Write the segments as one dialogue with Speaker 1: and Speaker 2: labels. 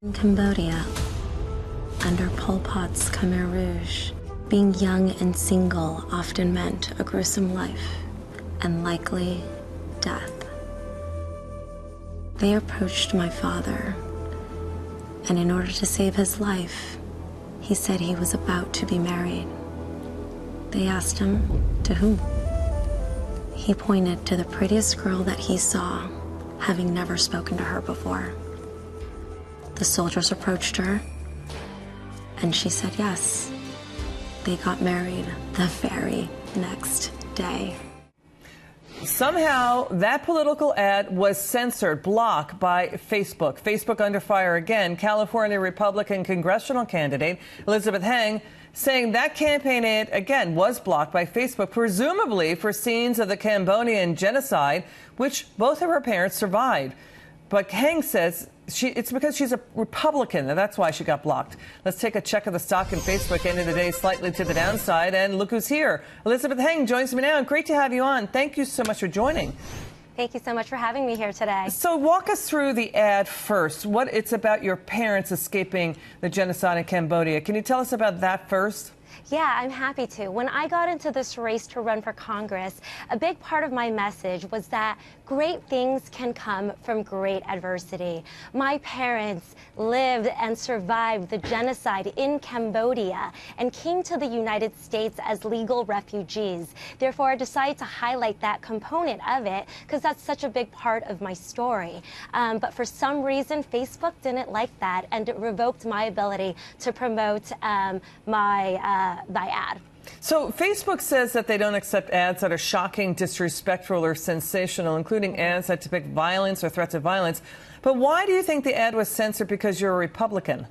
Speaker 1: In Cambodia, under Pol Pot's Khmer Rouge, being young and single often meant a gruesome life and likely death. They approached my father, and in order to save his life, he said he was about to be married. They asked him, to whom? He pointed to the prettiest girl that he saw, having never spoken to her before. The soldiers approached her, and she said yes. They got married the very next day.
Speaker 2: Somehow, that political ad was censored, blocked by Facebook. Facebook under fire again. California Republican congressional candidate Elizabeth Heng saying that campaign ad, again, was blocked by Facebook, presumably for scenes of the Cambodian genocide, which both of her parents survived. But Heng says it's because she's a Republican, and that's why she got blocked. Let's take a check of the stock in Facebook, end of the day slightly to the downside, and look who's here. Elizabeth Heng joins me now. Great to have you on. Thank you so much for joining.
Speaker 3: Thank you so much for having me here today.
Speaker 2: So walk us through the ad first. What it's about your parents escaping the genocide in Cambodia. Can you tell us about that first?
Speaker 3: Yeah, I'm happy to. When I got into this race to run for Congress, a big part of my message was that great things can come from great adversity. My parents lived and survived the genocide in Cambodia and came to the United States as legal refugees. Therefore, I decided to highlight that component of it because that's such a big part of my story. But for some reason, Facebook didn't like that, and it revoked my ability to promote my ad.
Speaker 2: So Facebook says that they don't accept ads that are shocking, disrespectful, or sensational, including ads that depict violence or threats of violence. But why do you think the ad was censored because you're a Republican?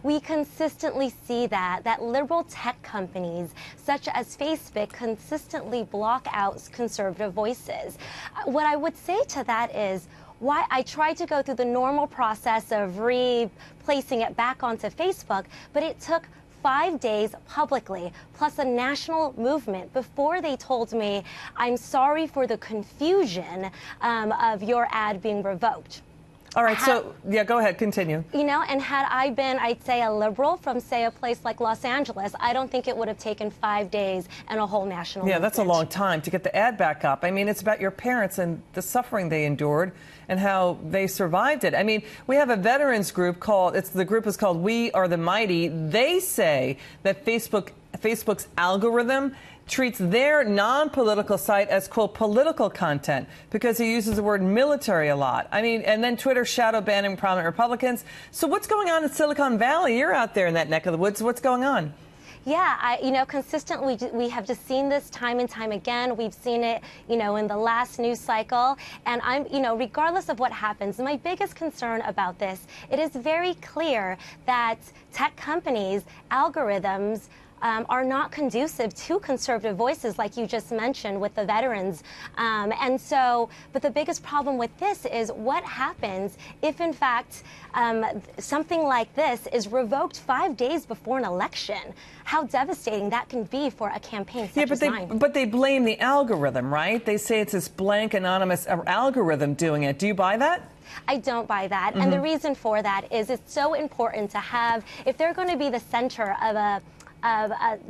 Speaker 3: We consistently see that liberal tech companies such as Facebook consistently block out conservative voices. What I would say to that is, why I tried to go through the normal process of replacing it back onto Facebook, but it took 5 days publicly, plus a national movement, before they told me, I'm sorry for the confusion of your ad being revoked.
Speaker 2: All right, so, yeah, go ahead, continue.
Speaker 3: You know, and had I been, I'd say, a liberal from, say, a place like Los Angeles, I don't think it would have taken 5 days and a whole national movement.
Speaker 2: That's a long time to get the ad back up. I mean, it's about your parents and the suffering they endured and how they survived it. I mean, we have a veterans group called, the group is called We Are the Mighty. They say that Facebook's algorithm treats their non-political site as, quote, political content because he uses the word military a lot. I mean, and then Twitter shadow banning prominent Republicans. So what's going on in Silicon Valley? You're out there in that neck of the woods. What's going on?
Speaker 3: Yeah, consistently we have just seen this time and time again. We've seen it, in the last news cycle. And regardless of what happens, my biggest concern about this, it is very clear that tech companies, algorithms, are not conducive to conservative voices, like you just mentioned with the veterans. But the biggest problem with this is what happens if, in fact, something like this is revoked 5 days before an election. How devastating that can be for a campaign such as mine.
Speaker 2: But they blame the algorithm, right? They say it's this blank, anonymous algorithm doing it. Do you buy that?
Speaker 3: I don't buy that. And the reason for that is it's so important to have, if they're going to be the center of a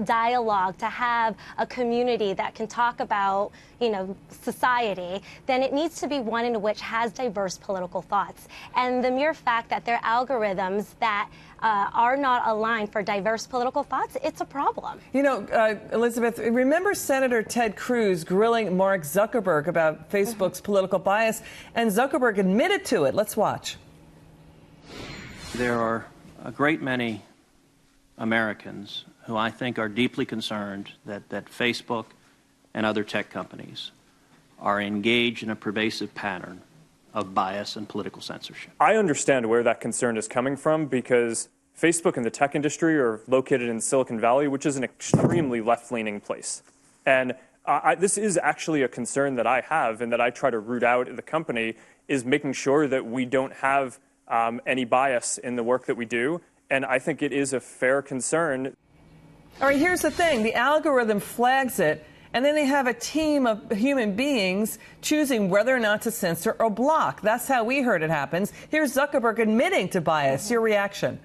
Speaker 3: dialogue, to have a community that can talk about, society, then it needs to be one in which has diverse political thoughts. And the mere fact that there are algorithms that are not aligned for diverse political thoughts, it's a problem.
Speaker 2: Elizabeth, remember Senator Ted Cruz grilling Mark Zuckerberg about Facebook's political bias, and Zuckerberg admitted to it. Let's watch.
Speaker 4: There are a great many Americans who I think are deeply concerned that Facebook and other tech companies are engaged in a pervasive pattern of bias and political censorship.
Speaker 5: I understand where that concern is coming from because Facebook and the tech industry are located in Silicon Valley, which is an extremely left-leaning place. And this is actually a concern that I have and that I try to root out in the company, is making sure that we don't have any bias in the work that we do. And I think it is a fair concern.
Speaker 2: All right, here's the thing. The algorithm flags it, and then they have a team of human beings choosing whether or not to censor or block. That's how we heard it happens. Here's Zuckerberg admitting to bias. Your reaction?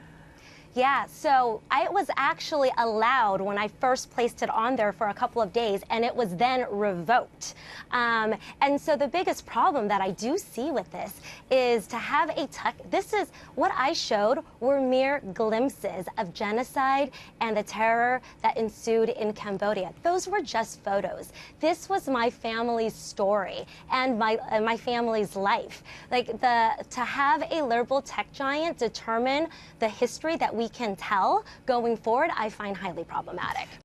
Speaker 3: Yeah, so it was actually allowed when I first placed it on there for a couple of days, and it was then revoked. And so the biggest problem that I do see with this is to have this is what I showed were mere glimpses of genocide and the terror that ensued in Cambodia. Those were just photos. This was my family's story and my family's life. Like to have a liberal tech giant determine the history that we can tell going forward, I find highly problematic.